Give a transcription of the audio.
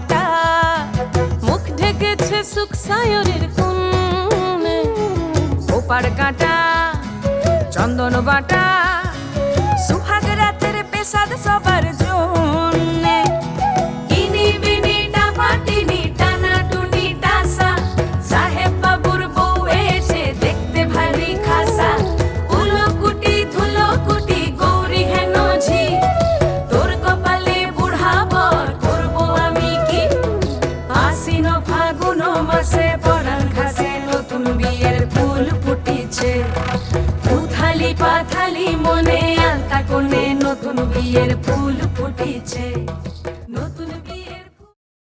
বাটা, মুখ ঢেকেছে সুখ সায়রের কোণে, ওপার কাটা চন্দন বাটা, সুহাগ রাতের পেশাদ সবার জন্যে। ইনি বিনি টাপাটিনি টানা টুনি টাসা, সাহেব বাবুর বউ এসে দেখতে ভারী খাসা। উলকুটি ধুলকুটি গৌরী হেন ঝি, তোর কপালে বুড়া বর করবো আমি কি। আশ্বিন ফাগুন মাসে পরাণ ঘাসে নতুন বিয়ের ফুল ফুটিছে। উথালি পাথালি মনে আলতা কোণে নতুন বিয়ের ফুল ফুটিছে।